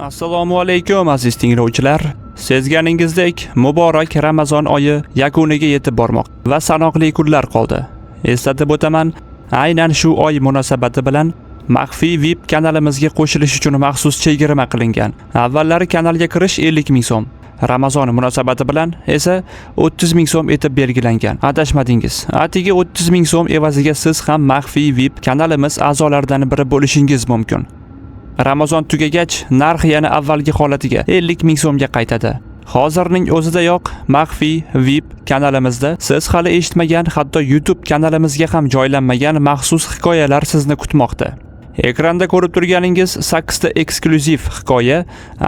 Assalomu alaykum aziz tinglovchilar. Sezganingizdek, muborak Ramazon oyi yakuniga yetib bormoqda va sanoqli kunlar qoldi. Eslatib o'taman, aynan shu oy munosabati bilan maxfiy VIP kanalimizga qo'shilish uchun maxsus chegirma qilingan. Avvallari kanalga kirish 50 ming so'm. Ramazon munosabati bilan esa 30 ming so'm etib belgilangan. Adashmadingiz. Atigi 30 ming so'm evaziga siz ham maxfiy VIP kanalimiz a'zolaridan biri bo'lishingiz mumkin. Ramazon tugagach, narx yana avvalgi holatiga 50 ming so'mga qaytadi. Hozirning o'zidayoq maxfiy VIP kanalimizda siz hali eshitmagan, hatto YouTube kanalimizga ham joylanmagan maxsus hikoyalar sizni kutmoqda. Ekranda ko'rib turganingiz 8 ta eksklyuziv hikoya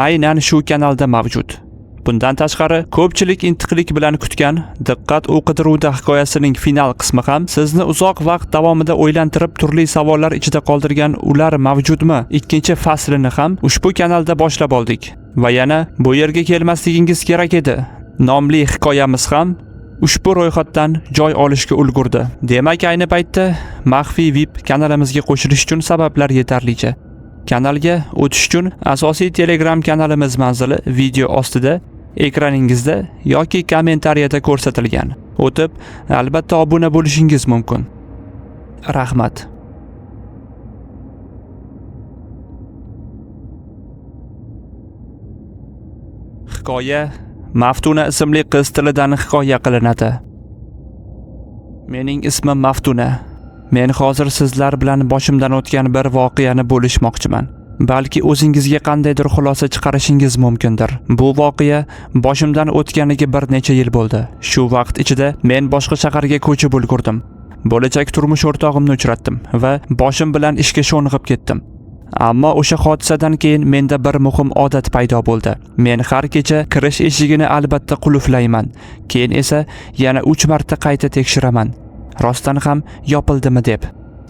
aynan shu kanalda mavjud. Bundan tashqari, ko'pchilik intiqlik bilan kutgan Diqqat o'qidiruvda hikoyasining final qismi ham sizni uzoq vaqt davomida o'ylantirib turli savollar ichida qoldirgan ular mavjudmi? Ikkinchi faslini ham ushbu kanalda boshlab oldik va yana bu yerga kelmasligingiz kerak edi nomli hikoyamiz ham ushbu ro'yxatdan joy olishga ulgurdi. Demak, ayni paytda maxfiy VIP kanalimizga qo'shilish uchun sabablar yetarlicha. Kanalga o'tish uchun asosiy Telegram kanalimiz manzili video ostida, ekraningizda yoki kommentariyada ko'rsatilgan. O'tib, albatta obuna bo'lishingiz mumkin. Rahmat. Hikoya Maftuna ismli qiz tilidan hikoya qilinadi. Mening ismim Maftuna. Men hozir sizlar bilan boshimdan o'tgan bir voqeani bo'lishmoqchiman. Balki o'zingizga qandaydir xulosa chiqarishingiz mumkindir. Bu voqea boshimdan o'tganiga bir necha yil bo'ldi. Shu vaqt ichida men boshqa shaharga ko'chib ulgurdim. Bo'lajak turmush o'rtog'imni uchratdim va boshim bilan ishga sho'ng'ib ketdim. Ammo o'sha hodisadan keyin menda bir muhim odat paydo bo'ldi. Men har kecha kirish eshigini albatta qulflayman. Keyin esa yana 3 marta qayta tekshiraman. Rostdan ham yopildimi deb.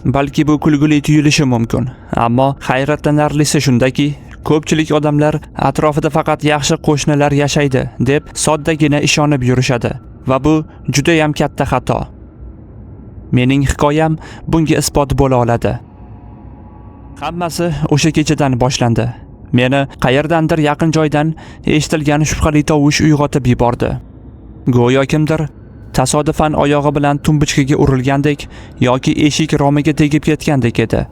Balki bu kulgili tuyulishi mumkin, ammo hayratlanarlisi shundaki, ko'pchilik odamlar atrofida faqat yaxshi qo'shnilar yashaydi deb soddagina ishonib yurishadi va bu juda ham katta xato. Mening hikoyam bunga isbot bo'la oladi. Hammasi o'sha kechadan boshlandi. Meni qayerdandir yaqin joydan eshitilgan shubhali tovush uyg'otib yubordi. Go'yo kimdir tasodifan oyog'i bilan tumbichkaga urilgandek yoki eshik romiga tegib ketgandek edi.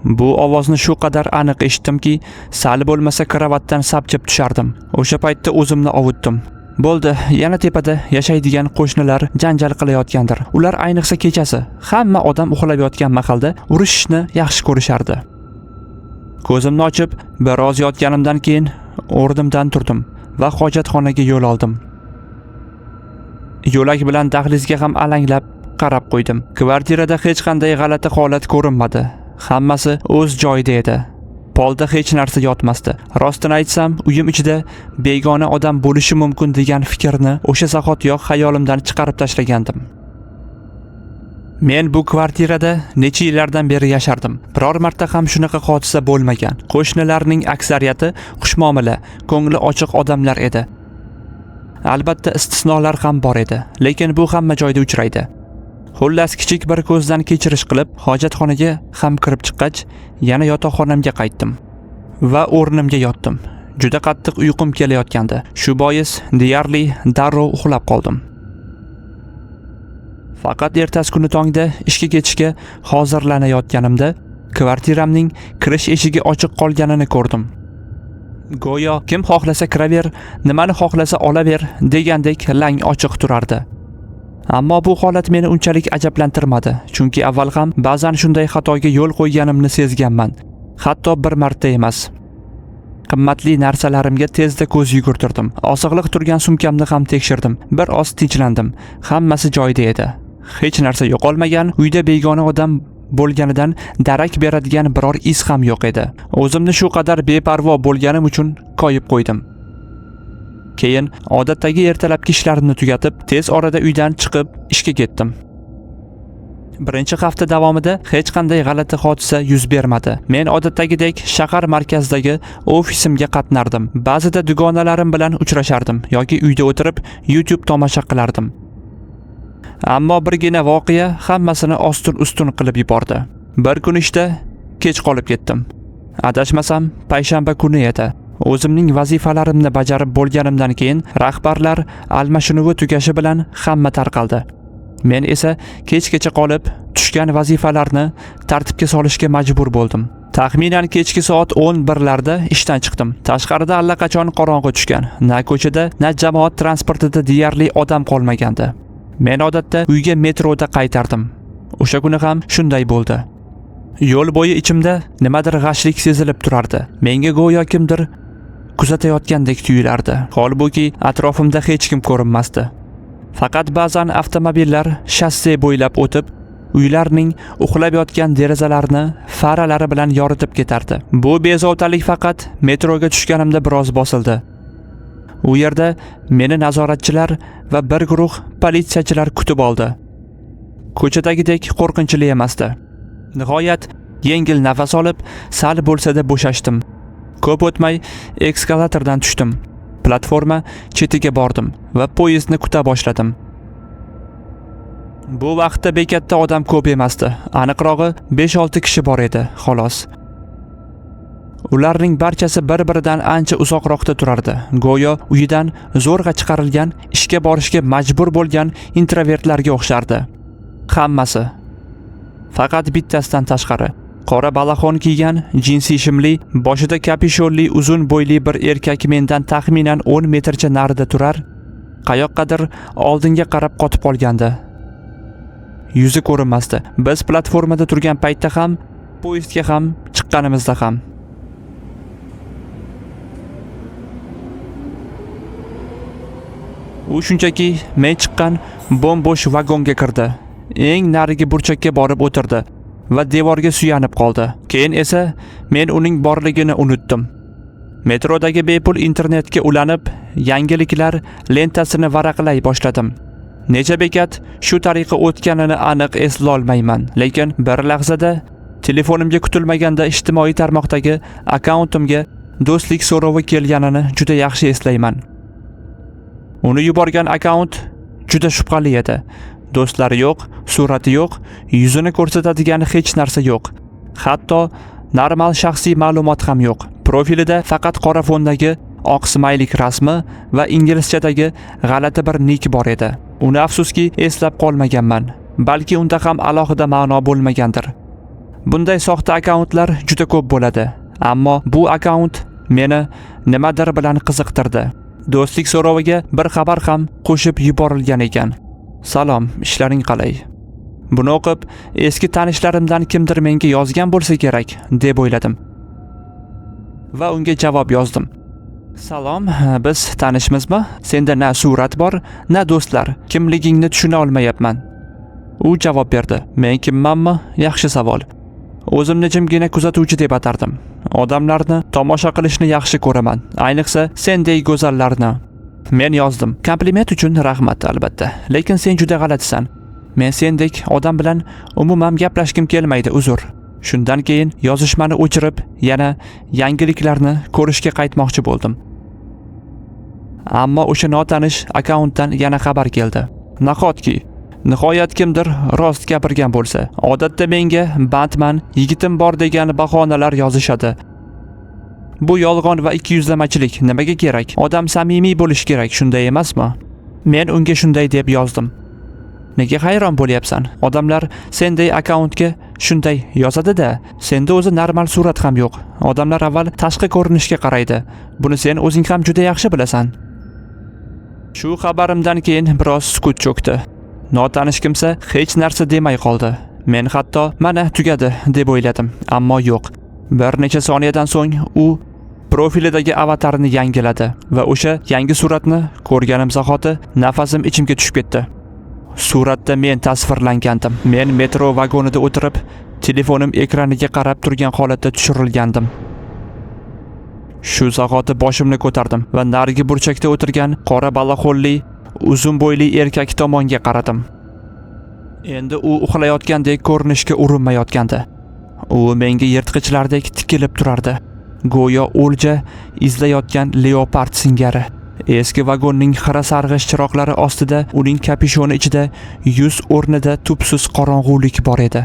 Bu ovozni shu qadar aniq eshitdimki, sal bo'lmasa kravatdan sapchib tushardim. O'sha paytda o'zimni ovutdim. Bo'ldi, yana tepada yashaydigan qo'shnilar janjal qilayotgandir. Ular ayniqsa kechasi hamma odam uxlab yotgan mahalda urishishni yaxshi ko'rishardi. Ko'zimni ochib, biroz yotganimdan keyin o'rnimdan turdim va hojatxonaga yo'l oldim. Yo'lak bilan dahlizga ham alanglab qarab qo'ydim. Kvartirada hech qanday g'alati holat ko'rinmadi. Hammasi o'z joyida edi. Polda hech narsa yotmasdi. Rostini aytsam, uyim ichida begona odam bo'lishi mumkin degan fikrni o'sha zahotiyoq xayolimdan chiqarib tashlagandim. Men bu kvartirada necha yillardan beri yashardim. Biror marta ham shunaqa hodisa bo'lmagan. Qo'shnilarning aksariyati xushmuomala, ko'ngli ochiq odamlar edi. Albatta istisnolar ham bor edi, lekin bu hamma joyda uchraydi. Xullas, kichik bir ko'zdan kechirish qilib, hojatxonaga ham kirib chiqqach, yana yotoqxonamga qaytdim va o'rnimga yotdim. Juda qattiq uyqum kelayotgandi. Shu bois deyarli darrov uxlab qoldim. Faqat ertasi kuni tongda ishga ketishga hozirlanayotganimda kvartiramning kirish eshigi ochiq qolganini ko'rdim. Go'yo kim xohlasa kiraver, nimani xohlasa olaver degandek lang ochiq turardi. Ammo bu holat meni unchalik ajablantirmadi, chunki avval ham ba'zan shunday xatoga yo'l qo'yganimni sezganman. Hatto bir marta emas. Qimmatli narsalarimga tezda ko'z yugurtirdim. Osig'liq turgan sumkamni ham tekshirdim. Bir oz tinchlandim. Hammasi joyida edi. Hech narsa yo'qolmagan, uyda begona odam bo'lganidan darak beradigan biror iz ham yo'q edi. O'zimni shu qadar beparvo bo'lganim uchun koyib qo'ydim. Keyin odatdagi ertalabki ishlarimni tugatib, tez orada uydan chiqib ishga ketdim. Birinchi hafta davomida hech qanday g'alati hodisa yuz bermadi. Men odatdagidek shahar markazidagi ofisimga qatnardim. Ba'zida dugonalarim bilan uchrashardim yoki uyda o'tirib YouTube tomosha qilardim. Ammo birgina voqea hammasini ostin-ustun qilib yubordi. Bir kun ishda kech qolib ketdim. Adashmasam payshanba kuni edi. O'zimning vazifalarimni bajarib bo'lganimdan keyin rahbarlar almashinuvi tugashi bilan hamma tarqaldi. Men esa kechgacha qolib, tushgan vazifalarni tartibga solishga majbur bo'ldim. Taxminan kechki soat 11larda ishdan chiqdim. Tashqarida allaqachon qorong'i tushgan. Na ko'chada, na jamoat transportida deyarli odam qolmagandi. Men odatda uyga metroda qaytardim. O'sha kuni ham shunday bo'ldi. Yo'l bo'yi ichimda nimadir g'ashlik sezilib turardi. Menga go'yo kimdir kuzatayotgandek tuyulardi. Holbuki atrofimda hech kim ko'rinmasdi. Faqat ba'zan avtomobillar shasse bo'ylab o'tib, uylarning uxlab yotgan derazalarini faralari bilan yoritib ketardi. Bu bezovtalik faqat metroga tushganimda biroz bosildi. U yerda meni nazoratchilar va bir guruh politsiyachilar kutib oldi. Ko'chadagidek qo'rqinchli emasdi. Nihoyat yengil nafas olib, sal bo'lsa-da bo'shashdim. Ko'p o'tmay eskalatordan tushdim. Platforma chetiga bordim va poyezdni kuta boshladim. Bu vaqtda bekatda odam ko'p emasdi. Aniqrog'i 5-6 kishi bor edi, xolos. Ularning barchasi bir-biridan ancha uzoqroqda turardi. Go'yo uyidan zo'rg'a chiqarilgan, ishga borishga majbur bo'lgan introvertlarga o'xshardi. Hammasi. Faqat bittasidan tashqari. Qora balaxon kiygan, jinsi shimli, boshida kapishonli uzun bo'yli bir erkak mendan taxminan 10 metrcha narida turar, qayoqqadir oldinga qarab qotib qolgandi. Yuzi ko'rinmasdi. Biz platformada turgan paytda ham, poyezdga ham, chiqqanimizda ham. U shunchaki men chiqqan bo'm-bo'sh vagonga kirdi. Eng narigi burchakka borib o'tirdi va devorga suyanib qoldi. Keyin esa men uning borligini unutdim. Metrodagi bepul internetga ulanib, yangiliklar lentasini varaqlay boshladim. Necha bekat shu tariqa o'tganini aniq eslay olmayman, lekin bir lahzada telefonimga kutilmaganda ijtimoiy tarmoqdagi akkauntimga do'stlik so'rovi kelganini juda yaxshi eslayman. Uni yuborgan akkaunt juda shubhali edi. Do'stlari yo'q, surati yo'q, yuzini ko'rsatadigan hech narsa yo'q. Hatto normal shaxsiy ma'lumot ham yo'q. Profilida faqat qora fondagi oq smaylik rasmi va inglizchadagi g'alati bir nik bor edi. Uni afsuski eslab qolmaganman. Balki unda ham alohida ma'no bo'lmagandir. Bunday soxta akkauntlar juda ko'p bo'ladi. Ammo bu akkaunt meni nimadir bilan qiziqtirdi. Do'stlik so'roviga bir xabar ham qo'shib yuborilgan ekan. Salom, ishlaring qalay? Buni o'qib, eski tanishlarimdan kimdir menga yozgan bo'lsa kerak, deb o'yladim. Va unga javob yozdim. Salom, biz tanishmizmi? Senda na surat bor, na do'stlar. Kimligingni tushuna olmayapman. U javob berdi. Men kimmanmi? Yaxshi savol. O'zimni jimgina kuzatuvchi deb atardim. Odamlarni tomosha qilishni yaxshi ko'raman, ayniqsa sendek go'zallarni. Men yozdim. Kompliment uchun rahmat albatta, lekin sen juda g'alatisan. Men sendek odam bilan umuman gaplashkim kelmaydi, uzr. Shundan keyin yozishmani o'chirib, yana yangiliklarni ko'rishga qaytmoqchi bo'ldim. Ammo o'sha notanish akkauntdan yana xabar keldi. Nahotki nihoyat kimdir rost gapirgan bo'lsa, odatda menga bandman, yigitim bor degan bahonalar yozishadi. Bu yolg'on va ikkiyuzlamachilik nimaga kerak? Odam samimiy bo'lish kerak, shunday emasmi? Men unga shunday deb yozdim. Nega hayron bo'lyapsan? Odamlar senday akkauntga shunday yozadi-da, senda o'zi normal surat ham yo'q. Odamlar avval tashqi ko'rinishga qaraydi. Buni sen o'zing ham juda yaxshi bilasan. Shu xabarimdan keyin biroz sukut cho'kdi. Notanish kimsa hech narsa demay qoldi. Men hatto mana tugadi deb o'yladim, ammo yo'q. Bir necha soniyadan so'ng u profilidagi avatarini yangiladi va o'sha yangi suratni ko'rganim zahoti nafasim ichimga tushib ketdi. Suratda men tasvirlangandim. Men metro vagonida o'tirib, telefonim ekraniga qarab turgan holatda tushirilgandim. Shu zahoti boshimni ko'tardim va narigi burchakda o'tirgan qora balaxonli, uzun bo'yli erkak tomonga qaradim. Endi u uxlayotgandek ko'rinishga urinmayotgandi. U menga yirtqichlardek tikilib turardi. Go'yo o'lja izlayotgan leopard singari. Eski vagonning xira sarg'ish chiroqlari ostida uning kapishoni ichida yuz o'rnida tubsiz qorong'ulik bor edi.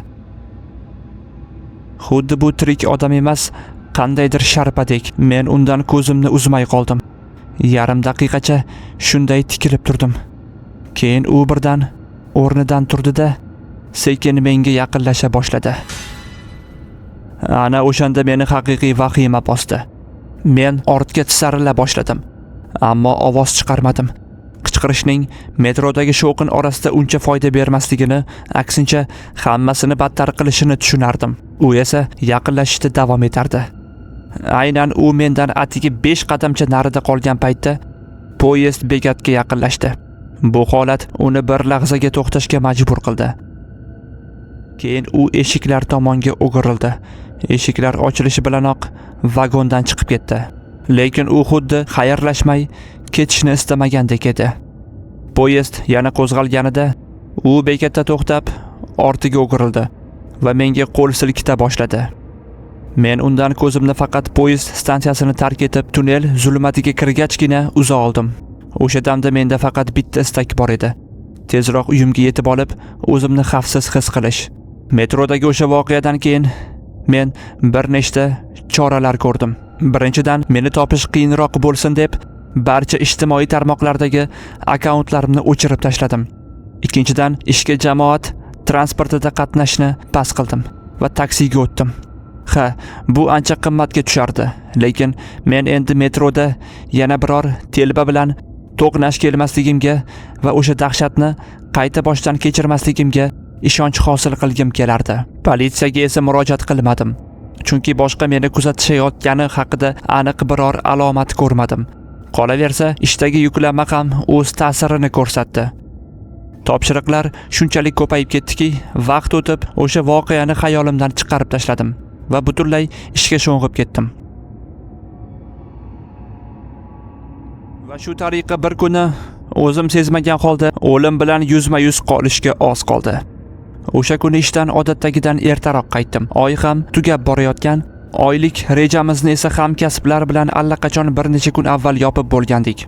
Xuddi bu tirik odam emas, Qandaydir sharpadek men undan ko'zimni uzmay qoldim. Yarim daqiqacha shunday tikilib turdim. Keyin u birdan o'rnidan turdi-da, sekin menga yaqinlasha boshladi. Ana o'shanda meni haqiqiy vahima bosdi. Men ortga tisarila boshladim, ammo ovoz chiqarmadim. Qichqirishning metrodagi shovqin orasida uncha foyda bermasligini, aksincha hammasini battar qilishini tushunardim. U esa yaqinlashishda davom etardi. Aynan u mendan atigi 5 qadamcha narida qolgan paytda poyezd bekatga yaqinlashdi. Bu holat uni bir lahzaga to'xtashga majbur qildi. Keyin u eshiklar tomonga o'girildi. Eshiklar ochilishi bilanoq vagondan chiqib ketdi. Lekin u xuddi xayrlashmay ketishni istamagandek edi. Poyezd yana qo'zg'alganida u bekatda to'xtab, ortiga o'girildi va menga qo'l silkita boshladi. Men undan ko'zimni faqat poyezd stansiyasini tark etib, tunnel zulmatiga kirgachgina uza oldim. O'sha damda menda faqat bitta istak bor edi. Tezroq uyimga yetib olib, o'zimni xavfsiz his qilish. Metrodagi o'sha voqeadan keyin men bir nechta choralar ko'rdim. Birinchidan, meni topish qiyinroq bo'lsin deb barcha ijtimoiy tarmoqlardagi akkauntlarimni o'chirib tashladim. Ikkinchidan, ishga jamoat transportida qatnashni bas qildim va taksiga o'tdim. Ha, bu ancha qimmatga tushardi, lekin men endi metroda yana biror telba bilan to'qnash kelmasligimga va o'sha dahshatni qayta boshdan kechirmasligimga ishonch hosil qilgim kelardi. Politsiyaga esa murojaat qilmadim, chunki boshqa meni kuzatishayotgani haqida aniq biror alomat ko'rmadim. Qolaversa, ishdagi yuklama ham o'z ta'sirini ko'rsatdi. Topshiriqlar shunchalik ko'payib ketdiki, vaqt o'tib o'sha voqeani xayolimdan chiqarib tashladim va butunlay ishga sho'ng'ib ketdim. Va shu tariqa bir kuni o'zim sezmagan holda o'lim bilan yuzma-yuz qolishga oz qoldi. O'sha kuni ishdan odatdagidan ertaroq qaytdim. Oy ham tugab borayotgan, oylik rejamizni esa hamkasblar bilan allaqachon bir necha kun avval yopib bo'lgandik.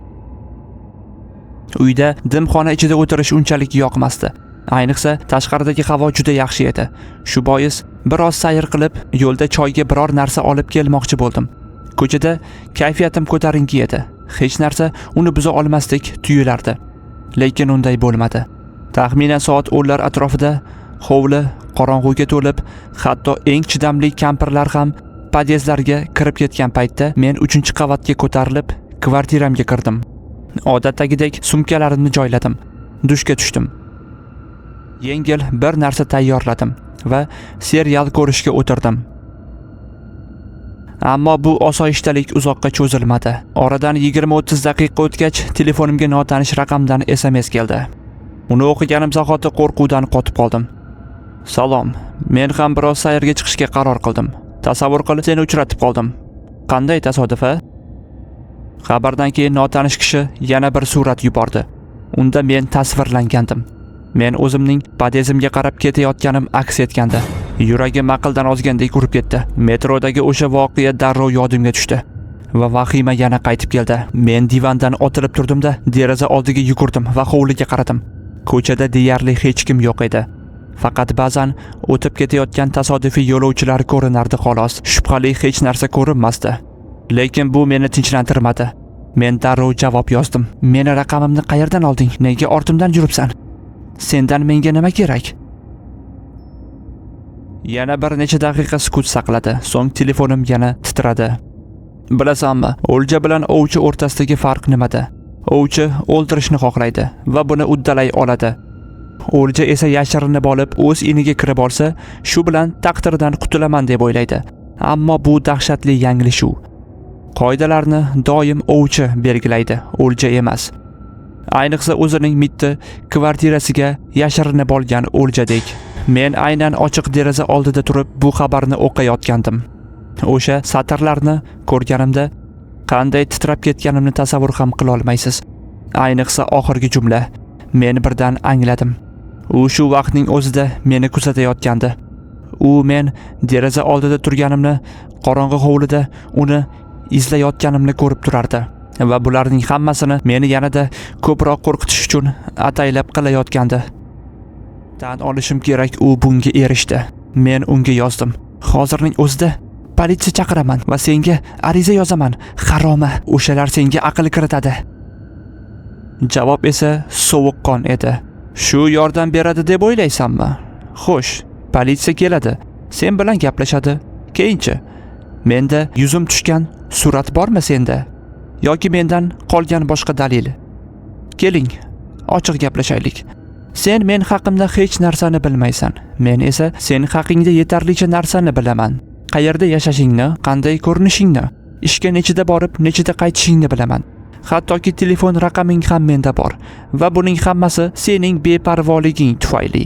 Uyda dimxona ichida o'tirish unchalik yoqmasdi. Ayniqsa tashqaridagi havo juda yaxshi edi. Shu bois biroz sayr qilib, yo'lda choyga biror narsa olib kelmoqchi bo'ldim. Ko'chada kayfiyatim ko'tarinki edi. Hech narsa uni buza olmasdek tuyulardi. Lekin unday bo'lmadi. Taxminan soat 10lar atrofida hovli qorong'uga to'lib, hatto eng chidamli kampirlar ham podyezdlarga kirib ketgan paytda men 3-qavatga ko'tarilib, kvartiramga kirdim. Odatdagidek sumkalarimni joyladim. Dushga tushdim. Yengil bir narsa tayyorladim va serial ko'rishga o'tirdim. Ammo bu osoyishtalik uzoqqa cho'zilmadi. Oradan 20-30 daqiqa o'tgach, telefonimga notanish raqamdan SMS keldi. Uni o'qiganim zahoti qo'rquvdan qotib qoldim. Salom, men ham biroz sayrga chiqishga qaror qildim. Tasavvur qil, seni uchratib qoldim. Qanday tasodif-a? Xabardan keyin notanish kishi yana bir surat yubordi. Unda men tasvirlangandim. Men o'zimning podyezimga qarab ketayotganim aks etgandi. Yuragim aqldan ozgandek urib ketdi. Metrodagi o'sha voqea darrov yodimga tushdi va vahima yana qaytib keldi. Men divandan otilib turdim-da, deraza oldiga yugurdim va hovliga qaradim. Ko'chada deyarli hech kim yo'q edi. Faqat ba'zan o'tib ketayotgan tasodifiy yo'lovchilar ko'rinardi xolos. Shubhali hech narsa ko'rinmasdi. Lekin bu meni tinchlantirmadi. Men darrov javob yozdim. Meni raqamimni qayerdan olding? Nega ortimdan yuribsan? Sendan menga nima kerak? Yana bir necha daqiqa sukut saqladi. So'ng telefonim yana titradi. Bilasanmi, o'lja bilan ovchi o'rtasidagi farq nimada? Ovchi o'ldirishni xohlaydi va buni uddalay oladi. O'lja esa yashirinib olib, o'z iniga kirib olsa, shu bilan taqdirdan qutulaman deb o'ylaydi. Ammo bu dahshatli yangilishuv. Qoidalarni doim ovchi belgilaydi, o'lja emas. Ayniqsa o'zining mitti kvartirasiga yashirinib olgan o'ljadek. Men aynan ochiq deraza oldida turib bu xabarni o'qiyotgandim. O'sha satrlarni ko'rganimda qanday titrab ketganimni tasavvur ham qila olmaysiz. Ayniqsa oxirgi jumla. Men birdan angladim. U shu vaqtning o'zida meni kuzatayotgandi. U men deraza oldida turganimni, qorong'i hovlida uni izlayotganimni ko'rib turardi va bularning hammasini meni yanada ko'proq qo'rqitish uchun ataylab qilayotgandi. Tan olishim kerak, u bunga erishdi. Men unga yozdim. Hozirning o'zida politsiya chaqiraman va senga ariza yozaman. Haroma, o'shalar senga aql kiritadi. Javob esa sovuqqon edi. Shu yordam beradi deb o'ylaysanmi? Xo'sh, politsiya keladi, sen bilan gaplashadi. Keyinchi, menda yuzim tushgan surat bormi senda? Yoki mendan qolgan boshqa dalil? Keling, ochiq gaplashaylik. Sen men haqimda hech narsani bilmaysan. Men esa sen haqingda yetarlicha narsani bilaman. Qayerda yashashingni, qanday ko'rinishingni, ishga nechida borib, nechida qaytishingni bilaman. Hattoki telefon raqaming ham menda bor va buning hammasi sening beparvoliging tufayli.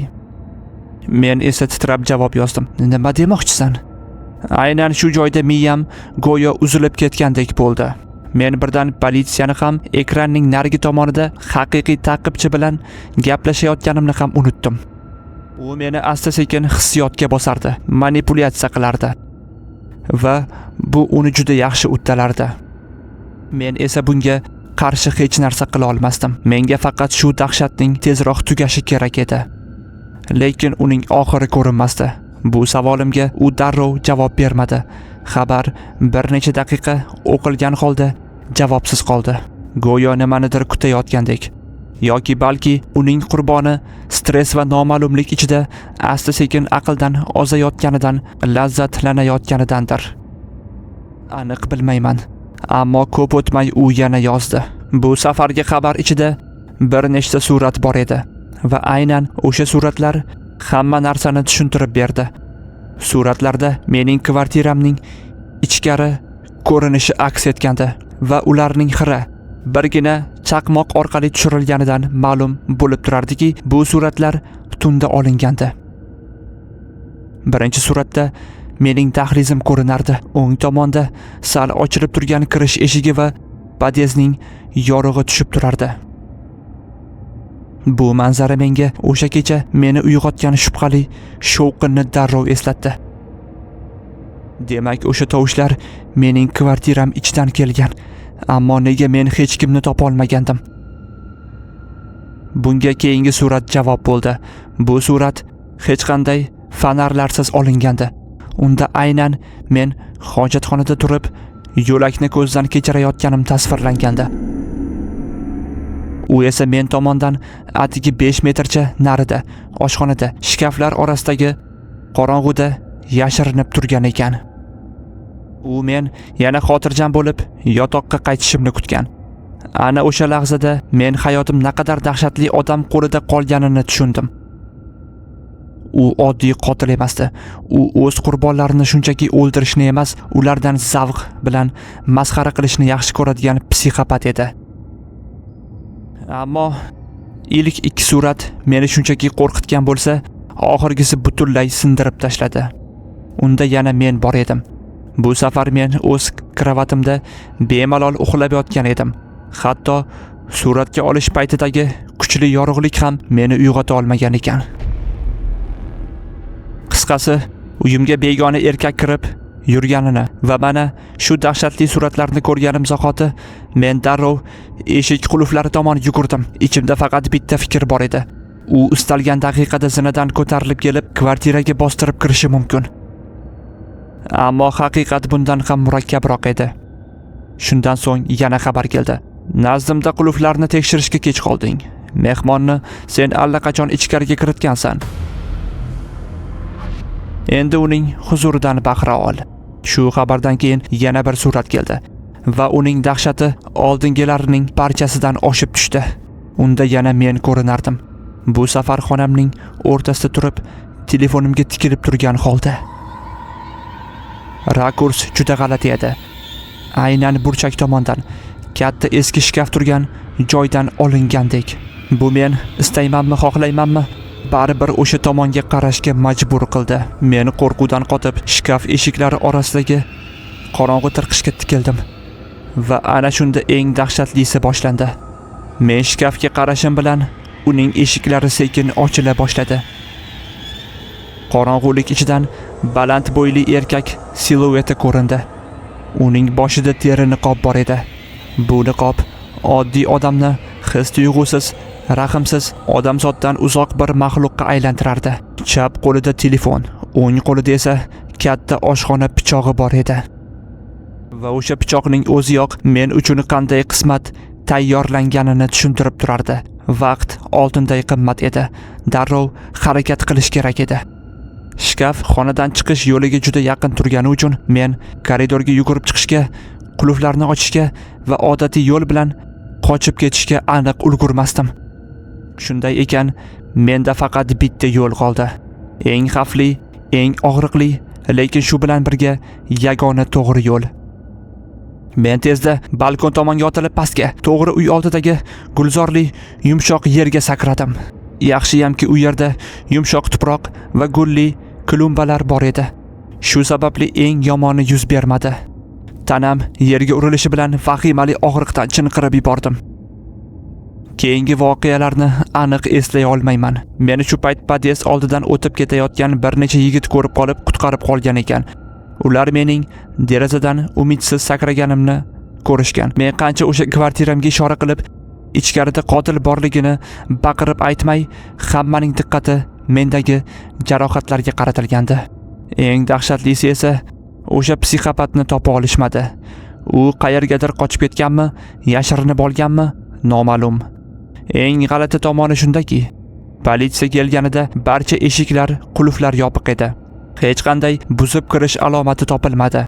Men esa titrab javob yozdim. Nima demoqchisan? Aynan shu joyda miyam go'yo uzilib ketgandek bo'ldi. Men birdan politsiyani ham, ekranning narigi tomonida haqiqiy ta'qibchi bilan gaplashayotganimni ham unutdim. U meni asta-sekin hissiyotga bosardi, manipulyatsiya qilardi va bu uni juda yaxshi uddalardi. Men esa bunga qarshi hech narsa qila olmasdim. Menga faqat shu dahshatning tezroq tugashi kerak edi. Lekin uning oxiri ko'rinmasdi. Bu savolimga u darrov javob bermadi. Xabar bir necha daqiqa o'qilgan holda javobsiz qoldi. Go'yo nimanidir kutayotgandek. Yoki balki uning qurboni stress va noma'lumlik ichida asta-sekin aqldan ozayotganidan lazzatlanayotganidandir. Aniq bilmayman. Ammo ko'p o'tmay u yana yozdi. Bu safargi xabar ichida bir nechta surat bor edi va aynan o'sha suratlar hamma narsani tushuntirib berdi. Suratlarda mening kvartiramning ichkari ko'rinishi aks etgandi va ularning xira birgina chaqmoq orqali tushirilganidan ma'lum bo'lib turardiki, bu suratlar tunda olingandi. Birinchi suratda mening dahlizim ko'rinardi. O'ng tomonda sal ochilib turgan kirish eshigi va podyezdning yorug'i tushib turardi. Bu manzara menga o'sha kecha meni uyg'otgan shubhali shovqinni darrov eslatdi. Demak, o'sha tovushlar mening kvartiram ichidan kelgan. Ammo nega men hech kimni topa olmagandim? Bunga keyingi surat javob bo'ldi. Bu surat hech qanday fonarlarsiz olingandi. Unda aynan men hojatxonada turib, yo'lakni ko'zdan kechirayotganim tasvirlangandi. U esa men tomondan atigi 5 metrcha narida, oshxonada, shkaflar orasidagi qorong'uda yashirinib turgan ekan. U men yana xotirjam bo'lib yotoqqa qaytishimni kutgan. Ana o'sha lahzada men hayotim naqadar dahshatli odam qo'lida qolganini tushundim. U oddiy qotil emasdi. U o'z qurbonlarini shunchaki o'ldirishni emas, ulardan zavq bilan masxara qilishni yaxshi ko'radigan psixopat edi. Ammo ilk ikki surat meni shunchaki qo'rqitgan bo'lsa, oxirgisi butunlay sindirib tashladi. Unda yana men bor edim. Bu safar men o'z kravatimda bemalol uxlab yotgan edim. Hatto suratga olish paytidagi kuchli yorug'lik ham meni uyg'ota olmagan ekan. Qisqasi, uyimga begona erkak kirib yurganini va mana shu dahshatli suratlarni ko'rganim zahoti men darrov eshik qulflari tomon yugurdim. Ichimda faqat bitta fikr bor edi. U istalgan daqiqada zinadan ko'tarilib kelib, kvartiraga bostirib kirishi mumkin. Ammo haqiqat bundan ham murakkabroq edi. Shundan so'ng yana xabar keldi. Nazdimda qulflarni tekshirishga kech qolding. Mehmonni sen allaqachon ichkariga kiritgansan. Endi uning huzuridan bahra ol. Shu xabardan keyin yana bir surat keldi va uning dahshati oldingilarining barchasidan oshib tushdi. Unda yana men ko'rinardim. Bu safar xonamning o'rtasida turib, telefonimga tikilib turgan holda. Rakurs juda g'alati edi. Aynan burchak tomondan katta eski shkaf turgan joydan olingandek. Bu men istaymanmi, xohlaymanmi, baribir o'sha tomonga qarashga majbur qildi. Meni qo'rquvdan qotib, shkaf eshiklari orasidagi qorong'u tirqishga tikildim va ana shunda eng dahshatlisi boshlandi. Men shkafga qarashim bilan uning eshiklari sekin ochila boshladi. Qorong'ulik ichidan baland bo'yli erkak silueti ko'rindi. Uning boshida teri niqob bor edi. Bu niqob oddiy odamni his tuyg'usiz, rahmsiz, odamzoddan uzoq bir maxluqqa aylantirardi. Chap qo'lida telefon, o'ng qo'lida esa katta oshxona pichog'i bor edi. Va o'sha pichoqning o'ziyoq men uchun qanday qismat tayyorlanganini tushuntirib turardi. Vaqt oltinday qimmat edi. Darrov harakat qilish kerak edi. Shkaf xonadan chiqish yo'liga juda yaqin turgani uchun men koridorga yugurib chiqishga, qulflarni ochishga va odatiy yo'l bilan qochib ketishga aniq ulgurmasdim. Shunday ekan, menda faqat bitta yo'l qoldi. Eng xavfli, eng og'riqli, lekin shu bilan birga yagona to'g'ri yo'l. Men tezda balkon tomonga otilib pastga, to'g'ri uy oldidagi gulzorli, yumshoq yerga sakradim. Yaxshiyamki u yerda yumshoq tuproq va gulli klumbalar bor edi. Shu sababli eng yomoni yuz bermadi. Tanam yerga urilishi bilan vahimali og'riqdan chinqirib yubordim. Keyingi voqealarni aniq eslay olmayman. Meni shu payt pod'ezd oldidan o'tib ketayotgan bir necha yigit ko'rib qolib, qutqarib qolgan ekan. Ular mening derazadan umidsiz sakraganimni ko'rishgan. Men qancha o'sha kvartiramga ishora qilib, ichkarida qotil borligini baqirib aytmay, hammaning diqqati mendagi jarohatlarga qaratilgandi. Eng dahshatlisi esa o'sha psixopatni topa olishmadi. U qayergadir qochib ketganmi, yashirinib olganmi, noma'lum. Eng g'alati tomoni shundaki, politsiya kelganida barcha eshiklar, qulflar yopiq edi. Hech qanday buzib kirish alomati topilmadi.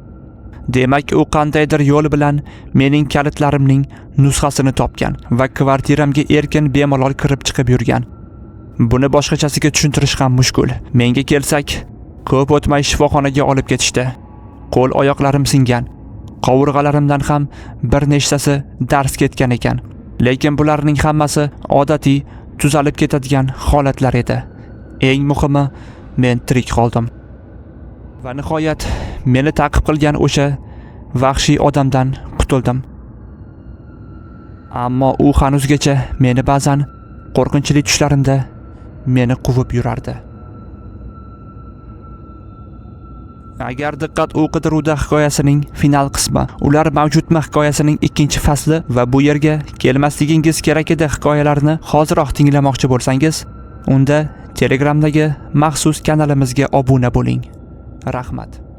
Demak, u qandaydir yo'l bilan mening kalitlarimning nusxasini topgan va kvartiramga erkin bemalol kirib chiqib yurgan. Buni boshqachasiga tushuntirish ham mushkul. Menga kelsak, ko'p o'tmay shifoxonaga olib ketishdi. Qo'l oyoqlarim singan, qovurg'alarimdan ham bir nechtasi dars ketgan ekan. Lekin bularning hammasi odatiy tuzalib ketadigan holatlar edi. Eng muhimi, men tirik qoldim. Va nihoyat meni ta'qib qilgan o'sha vahshiy odamdan qutuldim. Ammo u hanuzgacha meni ba'zan qo'rqinchli tushlarimda meni quvib yurardi. Agar diqqat u qidiruvda hikoyasining final qismi, ular mavjudmi hikoyasining 2-fasli va bu yerga kelmasligingiz kerak edi hikoyalarini hoziroq tinglamoqchi bo'lsangiz, unda Telegramdagi maxsus kanalimizga obuna bo'ling. Rahmat.